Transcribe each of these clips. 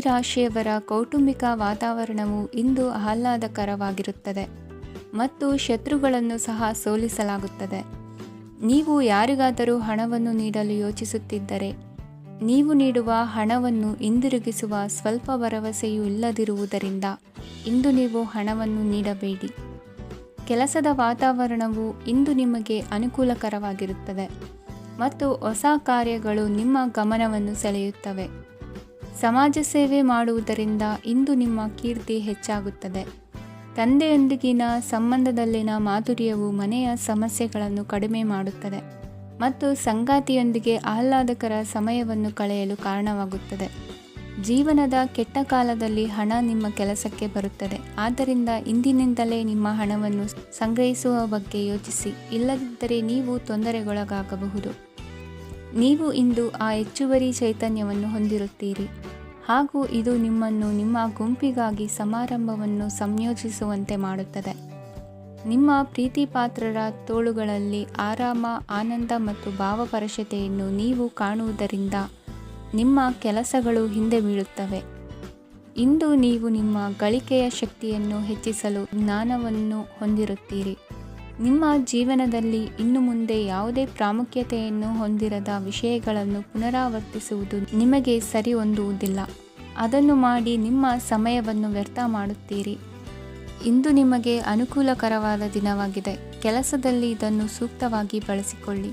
ರಾಶಿಯವರ ಕೌಟುಂಬಿಕ ವಾತಾವರಣವು ಇಂದು ಆಹ್ಲಾದಕರವಾಗಿರುತ್ತದೆ ಮತ್ತು ಶತ್ರುಗಳನ್ನು ಸಹ ಸೋಲಿಸಲಾಗುತ್ತದೆ. ನೀವು ಯಾರಿಗಾದರೂ ಹಣವನ್ನು ನೀಡಲು ಯೋಚಿಸುತ್ತಿದ್ದರೆ, ನೀವು ನೀಡುವ ಹಣವನ್ನು ಹಿಂದಿರುಗಿಸುವ ಸ್ವಲ್ಪ ಭರವಸೆಯೂ ಇಲ್ಲದಿರುವುದರಿಂದ ಇಂದು ನೀವು ಹಣವನ್ನು ನೀಡಬೇಡಿ. ಕೆಲಸದ ವಾತಾವರಣವು ಇಂದು ನಿಮಗೆ ಅನುಕೂಲಕರವಾಗಿರುತ್ತದೆ ಮತ್ತು ಹೊಸ ಕಾರ್ಯಗಳು ನಿಮ್ಮ ಗಮನವನ್ನು ಸೆಳೆಯುತ್ತವೆ. ಸಮಾಜ ಸೇವೆ ಮಾಡುವುದರಿಂದ ಇಂದು ನಿಮ್ಮ ಕೀರ್ತಿ ಹೆಚ್ಚಾಗುತ್ತದೆ. ತಂದೆಯೊಂದಿಗಿನ ಸಂಬಂಧದಲ್ಲಿನ ಮಾಧುರ್ಯವು ಮನೆಯ ಸಮಸ್ಯೆಗಳನ್ನು ಕಡಿಮೆ ಮಾಡುತ್ತದೆ ಮತ್ತು ಸಂಗಾತಿಯೊಂದಿಗೆ ಆಹ್ಲಾದಕರ ಸಮಯವನ್ನು ಕಳೆಯಲು ಕಾರಣವಾಗುತ್ತದೆ. ಜೀವನದ ಕೆಟ್ಟ ಕಾಲದಲ್ಲಿ ಹಣ ನಿಮ್ಮ ಕೆಲಸಕ್ಕೆ ಬರುತ್ತದೆ. ಆದ್ದರಿಂದ ಇಂದಿನಿಂದಲೇ ನಿಮ್ಮ ಹಣವನ್ನು ಸಂಗ್ರಹಿಸುವ ಬಗ್ಗೆ ಯೋಚಿಸಿ, ಇಲ್ಲದಿದ್ದರೆ ನೀವು ತೊಂದರೆಗೊಳಗಾಗಬಹುದು. ನೀವು ಇಂದು ಆ ಹೆಚ್ಚುವರಿ ಚೈತನ್ಯವನ್ನು ಹೊಂದಿರುತ್ತೀರಿ ಹಾಗೂ ಇದು ನಿಮ್ಮನ್ನು ನಿಮ್ಮ ಗುಂಪಿಗಾಗಿ ಸಮಾರಂಭವನ್ನು ಸಂಯೋಜಿಸುವಂತೆ ಮಾಡುತ್ತದೆ. ನಿಮ್ಮ ಪ್ರೀತಿಪಾತ್ರರ ತೋಳುಗಳಲ್ಲಿ ಆರಾಮ, ಆನಂದ ಮತ್ತು ಭಾವಪರಶತೆಯನ್ನು ನೀವು ಕಾಣುವುದರಿಂದ ನಿಮ್ಮ ಕೆಲಸಗಳು ಹಿಂದೆ ಬೀಳುತ್ತವೆ. ಇಂದು ನೀವು ನಿಮ್ಮ ಗಳಿಕೆಯ ಶಕ್ತಿಯನ್ನು ಹೆಚ್ಚಿಸಲು ಜ್ಞಾನವನ್ನು ಹೊಂದಿರುತ್ತೀರಿ. ನಿಮ್ಮ ಜೀವನದಲ್ಲಿ ಇನ್ನು ಮುಂದೆ ಯಾವುದೇ ಪ್ರಾಮುಖ್ಯತೆಯನ್ನು ಹೊಂದಿರದ ವಿಷಯಗಳನ್ನು ಪುನರಾವರ್ತಿಸುವುದು ನಿಮಗೆ ಸರಿ ಹೊಂದುವುದಿಲ್ಲ. ಅದನ್ನು ಮಾಡಿ ನಿಮ್ಮ ಸಮಯವನ್ನು ವ್ಯರ್ಥ ಮಾಡುತ್ತೀರಿ. ಇಂದು ನಿಮಗೆ ಅನುಕೂಲಕರವಾದ ದಿನವಾಗಿದೆ. ಕೆಲಸದಲ್ಲಿ ಇದನ್ನು ಸೂಕ್ತವಾಗಿ ಬಳಸಿಕೊಳ್ಳಿ.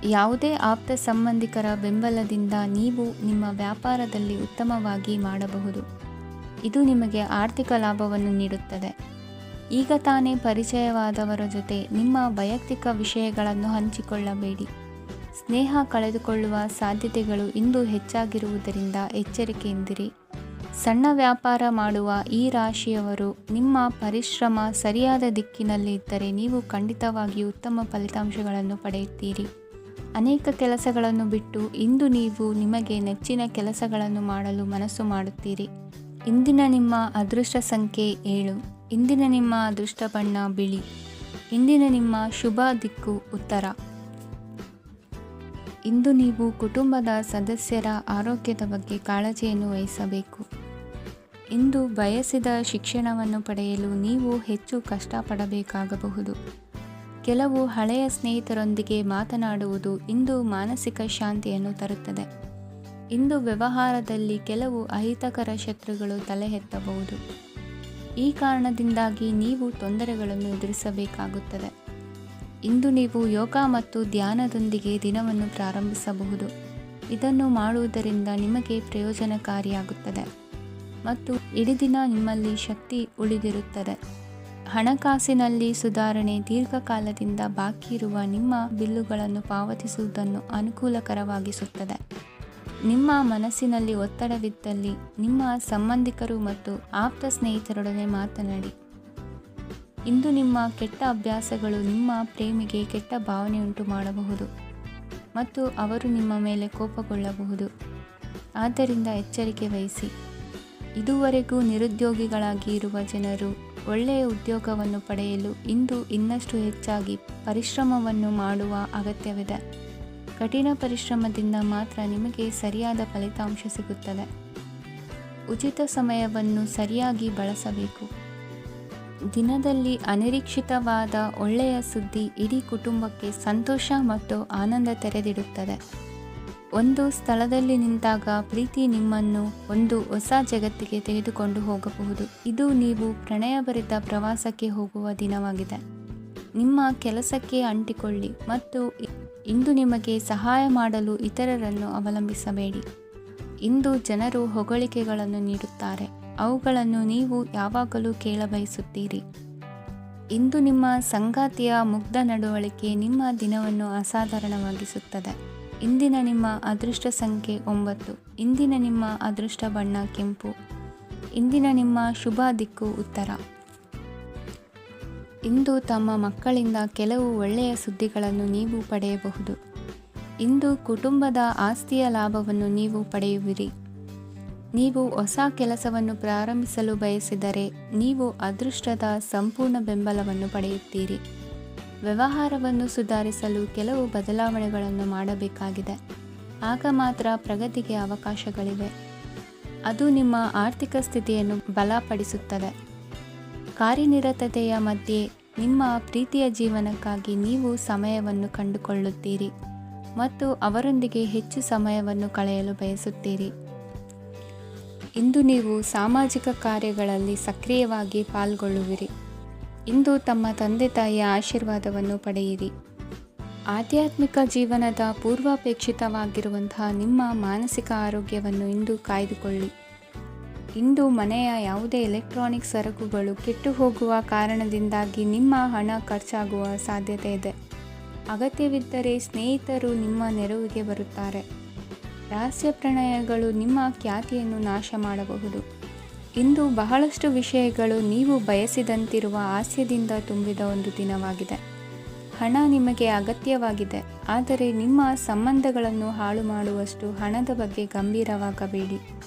ಯಾವುದೇ ಆಪ್ತ ಸಂಬಂಧಿಕರ ಬೆಂಬಲದಿಂದ ನೀವು ನಿಮ್ಮ ವ್ಯಾಪಾರದಲ್ಲಿ ಉತ್ತಮವಾಗಿ ಮಾಡಬಹುದು. ಇದು ನಿಮಗೆ ಆರ್ಥಿಕ ಲಾಭವನ್ನು ನೀಡುತ್ತದೆ. ಈಗ ತಾನೇ ಪರಿಚಯವಾದವರ ಜೊತೆ ನಿಮ್ಮ ವೈಯಕ್ತಿಕ ವಿಷಯಗಳನ್ನು ಹಂಚಿಕೊಳ್ಳಬೇಡಿ. ಸ್ನೇಹ ಕಳೆದುಕೊಳ್ಳುವ ಸಾಧ್ಯತೆಗಳು ಇಂದು ಹೆಚ್ಚಾಗಿರುವುದರಿಂದ ಎಚ್ಚರಿಕೆಯಿಂದಿರಿ. ಸಣ್ಣ ವ್ಯಾಪಾರ ಮಾಡುವ ಈ ರಾಶಿಯವರು ನಿಮ್ಮ ಪರಿಶ್ರಮ ಸರಿಯಾದ ದಿಕ್ಕಿನಲ್ಲಿ ಇದ್ದರೆ ನೀವು ಖಂಡಿತವಾಗಿಯೂ ಉತ್ತಮ ಫಲಿತಾಂಶಗಳನ್ನು ಪಡೆಯುತ್ತೀರಿ. ಅನೇಕ ಕೆಲಸಗಳನ್ನು ಬಿಟ್ಟು ಇಂದು ನೀವು ನಿಮಗೆ ನೆಚ್ಚಿನ ಕೆಲಸಗಳನ್ನು ಮಾಡಲು ಮನಸ್ಸು ಮಾಡುತ್ತೀರಿ. ಇಂದಿನ ನಿಮ್ಮ ಅದೃಷ್ಟ ಸಂಖ್ಯೆ 7. ಇಂದಿನ ನಿಮ್ಮ ಅದೃಷ್ಟ ಬಣ್ಣ ಬಿಳಿ. ಇಂದಿನ ನಿಮ್ಮ ಶುಭ ದಿಕ್ಕು ಉತ್ತರ. ಇಂದು ನೀವು ಕುಟುಂಬದ ಸದಸ್ಯರ ಆರೋಗ್ಯದ ಬಗ್ಗೆ ಕಾಳಜಿಯನ್ನು ವಹಿಸಬೇಕು. ಇಂದು ಬಯಸಿದ ಶಿಕ್ಷಣವನ್ನು ಪಡೆಯಲು ನೀವು ಹೆಚ್ಚು ಕಷ್ಟಪಡಬೇಕಾಗಬಹುದು. ಕೆಲವು ಹಳೆಯ ಸ್ನೇಹಿತರೊಂದಿಗೆ ಮಾತನಾಡುವುದು ಇಂದು ಮಾನಸಿಕ ಶಾಂತಿಯನ್ನು ತರುತ್ತದೆ. ಇಂದು ವ್ಯವಹಾರದಲ್ಲಿ ಕೆಲವು ಅಹಿತಕರ ಶತ್ರುಗಳು ತಲೆ ಎತ್ತಬಹುದು. ಈ ಕಾರಣದಿಂದಾಗಿ ನೀವು ತೊಂದರೆಗಳನ್ನು ಎದುರಿಸಬೇಕಾಗುತ್ತದೆ. ಇಂದು ನೀವು ಯೋಗ ಮತ್ತು ಧ್ಯಾನದೊಂದಿಗೆ ದಿನವನ್ನು ಪ್ರಾರಂಭಿಸಬಹುದು. ಇದನ್ನು ಮಾಡುವುದರಿಂದ ನಿಮಗೆ ಪ್ರಯೋಜನಕಾರಿಯಾಗುತ್ತದೆ ಮತ್ತು ಇಡೀ ದಿನ ನಿಮ್ಮಲ್ಲಿ ಶಕ್ತಿ ಉಳಿದಿರುತ್ತದೆ. ಹಣಕಾಸಿನಲ್ಲಿ ಸುಧಾರಣೆ. ದೀರ್ಘಕಾಲದಿಂದ ಬಾಕಿ ಇರುವ ನಿಮ್ಮ ಬಿಲ್ಲುಗಳನ್ನು ಪಾವತಿಸುವುದನ್ನು ಅನುಕೂಲಕರವಾಗಿಸುತ್ತದೆ. ನಿಮ್ಮ ಮನಸ್ಸಿನಲ್ಲಿ ಒತ್ತಡವಿದ್ದಲ್ಲಿ ನಿಮ್ಮ ಸಂಬಂಧಿಕರು ಮತ್ತು ಆಪ್ತ ಸ್ನೇಹಿತರೊಡನೆ ಮಾತನಾಡಿ. ಇಂದು ನಿಮ್ಮ ಕೆಟ್ಟ ಅಭ್ಯಾಸಗಳು ನಿಮ್ಮ ಪ್ರೇಮಿಗೆ ಕೆಟ್ಟ ಭಾವನೆಯುಂಟು ಮಾಡಬಹುದು ಮತ್ತು ಅವರು ನಿಮ್ಮ ಮೇಲೆ ಕೋಪಗೊಳ್ಳಬಹುದು. ಆದ್ದರಿಂದ ಎಚ್ಚರಿಕೆ ವಹಿಸಿ. ಇದುವರೆಗೂ ನಿರುದ್ಯೋಗಿಗಳಾಗಿ ಇರುವ ಜನರು ಒಳ್ಳೆಯ ಉದ್ಯೋಗವನ್ನು ಪಡೆಯಲು ಇಂದು ಇನ್ನಷ್ಟು ಹೆಚ್ಚಾಗಿ ಪರಿಶ್ರಮವನ್ನು ಮಾಡುವ ಅಗತ್ಯವಿದೆ. ಕಠಿಣ ಪರಿಶ್ರಮದಿಂದ ಮಾತ್ರ ನಿಮಗೆ ಸರಿಯಾದ ಫಲಿತಾಂಶ ಸಿಗುತ್ತದೆ. ಉಚಿತ ಸಮಯವನ್ನು ಸರಿಯಾಗಿ ಬಳಸಬೇಕು. ದಿನದಲ್ಲಿ ಅನಿರೀಕ್ಷಿತವಾದ ಒಳ್ಳೆಯ ಸುದ್ದಿ ಇಡೀ ಕುಟುಂಬಕ್ಕೆ ಸಂತೋಷ ಮತ್ತು ಆನಂದ ತೆರೆದಿಡುತ್ತದೆ. ಒಂದು ಸ್ಥಳದಲ್ಲಿ ನಿಂತಾಗ ಪ್ರೀತಿ ನಿಮ್ಮನ್ನು ಒಂದು ಹೊಸ ಜಗತ್ತಿಗೆ ತೆಗೆದುಕೊಂಡು ಹೋಗಬಹುದು. ಇದು ನೀವು ಪ್ರಣಯಭರಿತ ಪ್ರವಾಸಕ್ಕೆ ಹೋಗುವ ದಿನವಾಗಿದೆ. ನಿಮ್ಮ ಕೆಲಸಕ್ಕೆ ಅಂಟಿಕೊಳ್ಳಿ ಮತ್ತು ಇಂದು ನಿಮಗೆ ಸಹಾಯ ಮಾಡಲು ಇತರರನ್ನು ಅವಲಂಬಿಸಬೇಡಿ. ಇಂದು ಜನರು ಹೊಗಳಿಕೆಗಳನ್ನು ನೀಡುತ್ತಾರೆ. ಅವುಗಳನ್ನು ನೀವು ಯಾವಾಗಲೂ ಕೇಳಬಯಸುತ್ತೀರಿ. ಇಂದು ನಿಮ್ಮ ಸಂಗಾತಿಯ ಮುಗ್ಧ ನಡವಳಿಕೆ ನಿಮ್ಮ ದಿನವನ್ನು ಅಸಾಧಾರಣವಾಗಿಸುತ್ತದೆ. ಇಂದಿನ ನಿಮ್ಮ ಅದೃಷ್ಟ ಸಂಖ್ಯೆ 9. ಇಂದಿನ ನಿಮ್ಮ ಅದೃಷ್ಟ ಬಣ್ಣ ಕೆಂಪು. ಇಂದಿನ ನಿಮ್ಮ ಶುಭ ದಿಕ್ಕು ಉತ್ತರ. ಇಂದು ತಮ್ಮ ಮಕ್ಕಳಿಂದ ಕೆಲವು ಒಳ್ಳೆಯ ಸುದ್ದಿಗಳನ್ನು ನೀವು ಪಡೆಯಬಹುದು. ಇಂದು ಕುಟುಂಬದ ಆಸ್ತಿಯ ಲಾಭವನ್ನು ನೀವು ಪಡೆಯುವಿರಿ. ನೀವು ಹೊಸ ಕೆಲಸವನ್ನು ಪ್ರಾರಂಭಿಸಲು ಬಯಸಿದರೆ ನೀವು ಅದೃಷ್ಟದ ಸಂಪೂರ್ಣ ಬೆಂಬಲವನ್ನು ಪಡೆಯುತ್ತೀರಿ. ವ್ಯವಹಾರವನ್ನು ಸುಧಾರಿಸಲು ಕೆಲವು ಬದಲಾವಣೆಗಳನ್ನು ಮಾಡಬೇಕಾಗಿದೆ. ಆಗ ಮಾತ್ರ ಪ್ರಗತಿಗೆ ಅವಕಾಶಗಳಿವೆ. ಅದು ನಿಮ್ಮ ಆರ್ಥಿಕ ಸ್ಥಿತಿಯನ್ನು ಬಲಪಡಿಸುತ್ತದೆ. ಕಾರ್ಯನಿರತತೆಯ ಮಧ್ಯೆ ನಿಮ್ಮ ಪ್ರೀತಿಯ ಜೀವನಕ್ಕಾಗಿ ನೀವು ಸಮಯವನ್ನು ಕಂಡುಕೊಳ್ಳುತ್ತೀರಿ ಮತ್ತು ಅವರೊಂದಿಗೆ ಹೆಚ್ಚು ಸಮಯವನ್ನು ಕಳೆಯಲು ಬಯಸುತ್ತೀರಿ. ಇಂದು ನೀವು ಸಾಮಾಜಿಕ ಕಾರ್ಯಗಳಲ್ಲಿ ಸಕ್ರಿಯವಾಗಿ ಪಾಲ್ಗೊಳ್ಳುವಿರಿ. ಇಂದು ತಮ್ಮ ತಂದೆ ತಾಯಿಯ ಆಶೀರ್ವಾದವನ್ನು ಪಡೆಯಿರಿ. ಆಧ್ಯಾತ್ಮಿಕ ಜೀವನದ ಪೂರ್ವಾಪೇಕ್ಷಿತವಾಗಿರುವಂತಹ ನಿಮ್ಮ ಮಾನಸಿಕ ಆರೋಗ್ಯವನ್ನು ಇಂದು ಕಾಯ್ದುಕೊಳ್ಳಿ. ಇಂದು ಮನೆಯ ಯಾವುದೇ ಎಲೆಕ್ಟ್ರಾನಿಕ್ ಸರಕುಗಳು ಕೆಟ್ಟು ಹೋಗುವ ಕಾರಣದಿಂದಾಗಿ ನಿಮ್ಮ ಹಣ ಖರ್ಚಾಗುವ ಸಾಧ್ಯತೆ ಇದೆ. ಅಗತ್ಯವಿದ್ದರೆ ಸ್ನೇಹಿತರು ನಿಮ್ಮ ನೆರವಿಗೆ ಬರುತ್ತಾರೆ. ರಹಸ್ಯ ಪ್ರಣಯಗಳು ನಿಮ್ಮ ಖ್ಯಾತಿಯನ್ನು ನಾಶ ಮಾಡಬಹುದು. ಇಂದು ಬಹಳಷ್ಟು ವಿಷಯಗಳು ನೀವು ಬಯಸಿದಂತಿರುವ ಹಾಸ್ಯದಿಂದ ತುಂಬಿದ ಒಂದು ದಿನವಾಗಿದೆ. ಹಣ ನಿಮಗೆ ಅಗತ್ಯವಾಗಿದೆ, ಆದರೆ ನಿಮ್ಮ ಸಂಬಂಧಗಳನ್ನು ಹಾಳು ಮಾಡುವಷ್ಟು ಹಣದ ಬಗ್ಗೆ ಗಂಭೀರವಾಗಬೇಡಿ.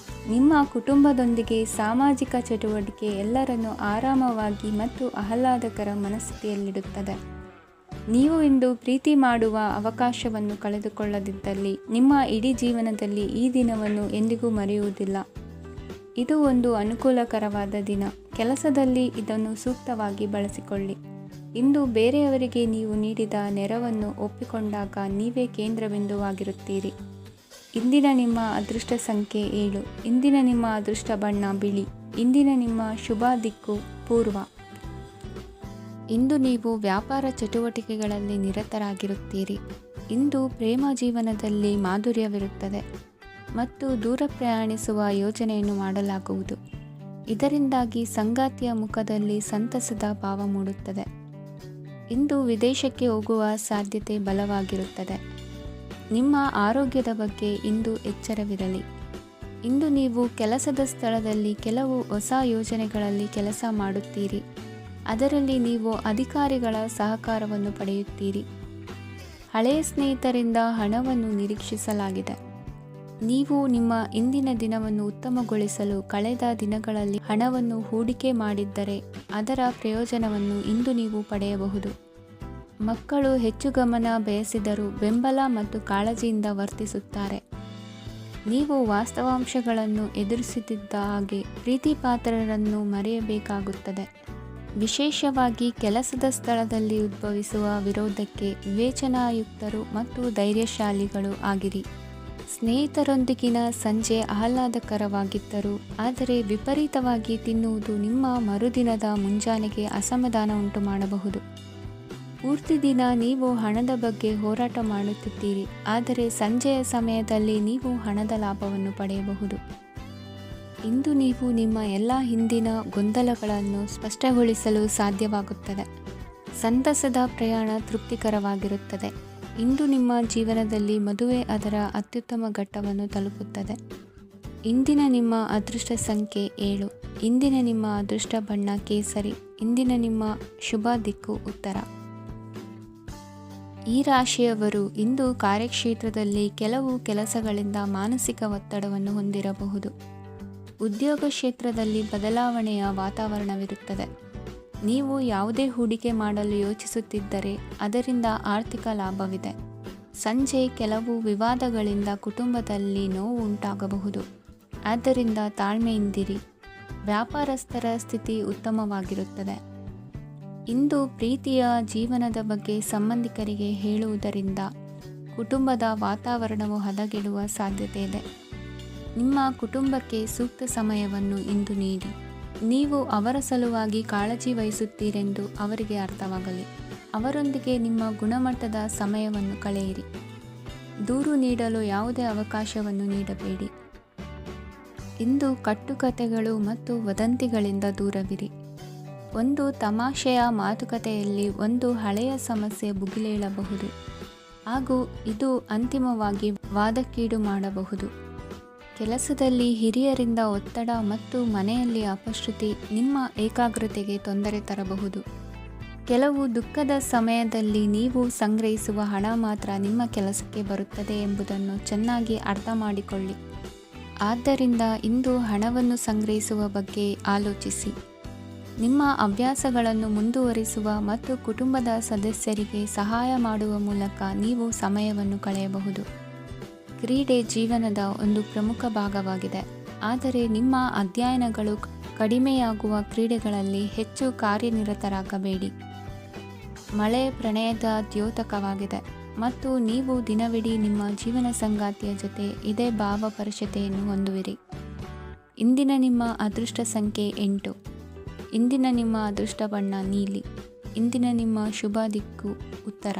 ನಿಮ್ಮ ಕುಟುಂಬದೊಂದಿಗೆ ಸಾಮಾಜಿಕ ಚಟುವಟಿಕೆ ಎಲ್ಲರನ್ನೂ ಆರಾಮವಾಗಿ ಮತ್ತು ಆಹ್ಲಾದಕರ ಮನಸ್ಥಿತಿಯಲ್ಲಿಡುತ್ತದೆ. ನೀವು ಇಂದು ಪ್ರೀತಿ ಮಾಡುವ ಅವಕಾಶವನ್ನು ಕಳೆದುಕೊಳ್ಳದಿದ್ದಲ್ಲಿ ನಿಮ್ಮ ಇಡೀ ಜೀವನದಲ್ಲಿ ಈ ದಿನವನ್ನು ಎಂದಿಗೂ ಮರೆಯುವುದಿಲ್ಲ. ಇದು ಒಂದು ಅನುಕೂಲಕರವಾದ ದಿನ. ಕೆಲಸದಲ್ಲಿ ಇದನ್ನು ಸೂಕ್ತವಾಗಿ ಬಳಸಿಕೊಳ್ಳಿ. ಇಂದು ಬೇರೆಯವರಿಗೆ ನೀವು ನೀಡಿದ ನೆರವನ್ನು ಒಪ್ಪಿಕೊಂಡಾಗ ನೀವೇ ಕೇಂದ್ರಬಿಂದುವಾಗಿರುತ್ತೀರಿ. ಇಂದಿನ ನಿಮ್ಮ ಅದೃಷ್ಟ ಸಂಖ್ಯೆ 7. ಇಂದಿನ ನಿಮ್ಮ ಅದೃಷ್ಟ ಬಣ್ಣ ಬಿಳಿ. ಇಂದಿನ ನಿಮ್ಮ ಶುಭ ದಿಕ್ಕು ಪೂರ್ವ. ಇಂದು ನೀವು ವ್ಯಾಪಾರ ಚಟುವಟಿಕೆಗಳಲ್ಲಿ ನಿರತರಾಗಿರುತ್ತೀರಿ. ಇಂದು ಪ್ರೇಮ ಜೀವನದಲ್ಲಿ ಮಾಧುರ್ಯವಿರುತ್ತದೆ ಮತ್ತು ದೂರ ಪ್ರಯಾಣಿಸುವ ಯೋಜನೆಯನ್ನು ಮಾಡಲಾಗುವುದು. ಇದರಿಂದಾಗಿ ಸಂಗಾತಿಯ ಮುಖದಲ್ಲಿ ಸಂತಸದ ಭಾವ ಮೂಡುತ್ತದೆ. ಇಂದು ವಿದೇಶಕ್ಕೆ ಹೋಗುವ ಸಾಧ್ಯತೆ ಬಲವಾಗಿರುತ್ತದೆ. ನಿಮ್ಮ ಆರೋಗ್ಯದ ಬಗ್ಗೆ ಇಂದು ಎಚ್ಚರವಿರಲಿ. ಇಂದು ನೀವು ಕೆಲಸದ ಸ್ಥಳದಲ್ಲಿ ಕೆಲವು ಹೊಸ ಯೋಜನೆಗಳಲ್ಲಿ ಕೆಲಸ ಮಾಡುತ್ತೀರಿ. ಅದರಲ್ಲಿ ನೀವು ಅಧಿಕಾರಿಗಳ ಸಹಕಾರವನ್ನು ಪಡೆಯುತ್ತೀರಿ. ಹಳೆಯ ಸ್ನೇಹಿತರಿಂದ ಹಣವನ್ನು ನಿರೀಕ್ಷಿಸಲಾಗಿದೆ. ನೀವು ನಿಮ್ಮ ಇಂದಿನ ದಿನವನ್ನು ಉತ್ತಮಗೊಳಿಸಲು ಕಳೆದ ದಿನಗಳಲ್ಲಿ ಹಣವನ್ನು ಹೂಡಿಕೆ ಮಾಡಿದ್ದರೆ ಅದರ ಪ್ರಯೋಜನವನ್ನು ಇಂದು ನೀವು ಪಡೆಯಬಹುದು. ಮಕ್ಕಳು ಹೆಚ್ಚು ಗಮನ ಬಯಸಿದರೂ ಬೆಂಬಲ ಮತ್ತು ಕಾಳಜಿಯಿಂದ ವರ್ತಿಸುತ್ತಾರೆ. ನೀವು ವಾಸ್ತವಾಂಶಗಳನ್ನು ಎದುರಿಸುತ್ತಿದ್ದ ಹಾಗೆ ಪ್ರೀತಿಪಾತ್ರರನ್ನು ಮರೆಯಬೇಕಾಗುತ್ತದೆ. ವಿಶೇಷವಾಗಿ ಕೆಲಸದ ಸ್ಥಳದಲ್ಲಿ ಉದ್ಭವಿಸುವ ವಿರೋಧಕ್ಕೆ ವಿವೇಚನಾಯುಕ್ತರು ಮತ್ತು ಧೈರ್ಯಶಾಲಿಗಳು ಆಗಿರಿ. ಸ್ನೇಹಿತರೊಂದಿಗಿನ ಸಂಜೆ ಆಹ್ಲಾದಕರವಾಗಿದ್ದರೂ ಆದರೆ ವಿಪರೀತವಾಗಿ ತಿನ್ನುವುದು ನಿಮ್ಮ ಮರುದಿನದ ಮುಂಜಾನೆಗೆ ಅಸಮಾಧಾನ ಉಂಟು ಮಾಡಬಹುದು. ಪೂರ್ತಿ ದಿನ ನೀವು ಹಣದ ಬಗ್ಗೆ ಹೋರಾಟ ಮಾಡುತ್ತಿದ್ದೀರಿ, ಆದರೆ ಸಂಜೆಯ ಸಮಯದಲ್ಲಿ ನೀವು ಹಣದ ಲಾಭವನ್ನು ಪಡೆಯಬಹುದು. ಇಂದು ನೀವು ನಿಮ್ಮ ಎಲ್ಲ ಹಿಂದಿನ ಗೊಂದಲಗಳನ್ನು ಸ್ಪಷ್ಟಗೊಳಿಸಲು ಸಾಧ್ಯವಾಗುತ್ತದೆ. ಸಂತಸದ ಪ್ರಯಾಣ ತೃಪ್ತಿಕರವಾಗಿರುತ್ತದೆ. ಇಂದು ನಿಮ್ಮ ಜೀವನದಲ್ಲಿ ಮದುವೆ ಅದರ ಅತ್ಯುತ್ತಮ ಘಟ್ಟವನ್ನು ತಲುಪುತ್ತದೆ. ಇಂದಿನ ನಿಮ್ಮ ಅದೃಷ್ಟ ಸಂಖ್ಯೆ 7. ಇಂದಿನ ನಿಮ್ಮ ಅದೃಷ್ಟ ಬಣ್ಣ ಕೇಸರಿ. ಇಂದಿನ ನಿಮ್ಮ ಶುಭ ದಿಕ್ಕು ಉತ್ತರ. ಈ ರಾಶಿಯವರು ಇಂದು ಕಾರ್ಯಕ್ಷೇತ್ರದಲ್ಲಿ ಕೆಲವು ಕೆಲಸಗಳಿಂದ ಮಾನಸಿಕ ಒತ್ತಡವನ್ನು ಹೊಂದಿರಬಹುದು. ಉದ್ಯೋಗ ಕ್ಷೇತ್ರದಲ್ಲಿ ಬದಲಾವಣೆಯ ವಾತಾವರಣವಿರುತ್ತದೆ. ನೀವು ಯಾವುದೇ ಹೂಡಿಕೆ ಮಾಡಲು ಯೋಚಿಸುತ್ತಿದ್ದರೆ ಅದರಿಂದ ಆರ್ಥಿಕ ಲಾಭವಿದೆ. ಸಂಜೆ ಕೆಲವು ವಿವಾದಗಳಿಂದ ಕುಟುಂಬದಲ್ಲಿ ನೋವು ಉಂಟಾಗಬಹುದು. ಆದ್ದರಿಂದ ತಾಳ್ಮೆಯಿಂದಿರಿ. ವ್ಯಾಪಾರಸ್ಥರ ಸ್ಥಿತಿ ಉತ್ತಮವಾಗಿರುತ್ತದೆ. ಇಂದು ಪ್ರೀತಿಯ ಜೀವನದ ಬಗ್ಗೆ ಸಂಬಂಧಿಕರಿಗೆ ಹೇಳುವುದರಿಂದ ಕುಟುಂಬದ ವಾತಾವರಣವು ಹದಗೆಡುವ ಸಾಧ್ಯತೆ ಇದೆ. ನಿಮ್ಮ ಕುಟುಂಬಕ್ಕೆ ಸೂಕ್ತ ಸಮಯವನ್ನು ಇಂದು ನೀಡಿ. ನೀವು ಅವರ ಸಲುವಾಗಿ ಕಾಳಜಿ ವಹಿಸುತ್ತೀರೆಂದು ಅವರಿಗೆ ಅರ್ಥವಾಗಲಿ. ಅವರೊಂದಿಗೆ ನಿಮ್ಮ ಗುಣಮಟ್ಟದ ಸಮಯವನ್ನು ಕಳೆಯಿರಿ. ದೂರು ನೀಡಲು ಯಾವುದೇ ಅವಕಾಶವನ್ನು ನೀಡಬೇಡಿ. ಇಂದು ಕಟ್ಟುಕತೆಗಳು ಮತ್ತು ವದಂತಿಗಳಿಂದ ದೂರವಿರಿ. ಒಂದು ತಮಾಷೆಯ ಮಾತುಕತೆಯಲ್ಲಿ ಒಂದು ಹಳೆಯ ಸಮಸ್ಯೆ ಭುಗಿಲೇಳಬಹುದು ಹಾಗೂ ಇದು ಅಂತಿಮವಾಗಿ ವಾದಕ್ಕೀಡು ಮಾಡಬಹುದು. ಕೆಲಸದಲ್ಲಿ ಹಿರಿಯರಿಂದ ಒತ್ತಡ ಮತ್ತು ಮನೆಯಲ್ಲಿ ಅಪಶ್ರುತಿ ನಿಮ್ಮ ಏಕಾಗ್ರತೆಗೆ ತೊಂದರೆ ತರಬಹುದು. ಕೆಲವು ದುಃಖದ ಸಮಯದಲ್ಲಿ ನೀವು ಸಂಗ್ರಹಿಸುವ ಹಣ ಮಾತ್ರ ನಿಮ್ಮ ಕೆಲಸಕ್ಕೆ ಬರುತ್ತದೆ ಎಂಬುದನ್ನು ಚೆನ್ನಾಗಿ ಅರ್ಥ ಮಾಡಿಕೊಳ್ಳಿ. ಆದ್ದರಿಂದ ಇಂದು ಹಣವನ್ನು ಸಂಗ್ರಹಿಸುವ ಬಗ್ಗೆ ಆಲೋಚಿಸಿ. ನಿಮ್ಮ ಹವ್ಯಾಸಗಳನ್ನು ಮುಂದುವರಿಸುವ ಮತ್ತು ಕುಟುಂಬದ ಸದಸ್ಯರಿಗೆ ಸಹಾಯ ಮಾಡುವ ಮೂಲಕ ನೀವು ಸಮಯವನ್ನು ಕಳೆಯಬಹುದು. ಕ್ರೀಡೆ ಜೀವನದ ಒಂದು ಪ್ರಮುಖ ಭಾಗವಾಗಿದೆ, ಆದರೆ ನಿಮ್ಮ ಅಧ್ಯಯನಗಳು ಕಡಿಮೆಯಾಗುವ ಕ್ರೀಡೆಗಳಲ್ಲಿ ಹೆಚ್ಚು ಕಾರ್ಯನಿರತರಾಗಬೇಡಿ. ಮಳೆ ಪ್ರಣಯದ ದ್ಯೋತಕವಾಗಿದೆ ಮತ್ತು ನೀವು ದಿನವಿಡೀ ನಿಮ್ಮ ಜೀವನ ಸಂಗಾತಿಯ ಜೊತೆ ಇದೇ ಭಾವಪರಶತೆಯನ್ನು ಹೊಂದುವಿರಿ. ಇಂದಿನ ನಿಮ್ಮ ಅದೃಷ್ಟ ಸಂಖ್ಯೆ 8. ಇಂದಿನ ನಿಮ್ಮ ಅದೃಷ್ಟ ಬಣ್ಣ ನೀಲಿ. ಇಂದಿನ ನಿಮ್ಮ ಶುಭ ದಿಕ್ಕು ಉತ್ತರ.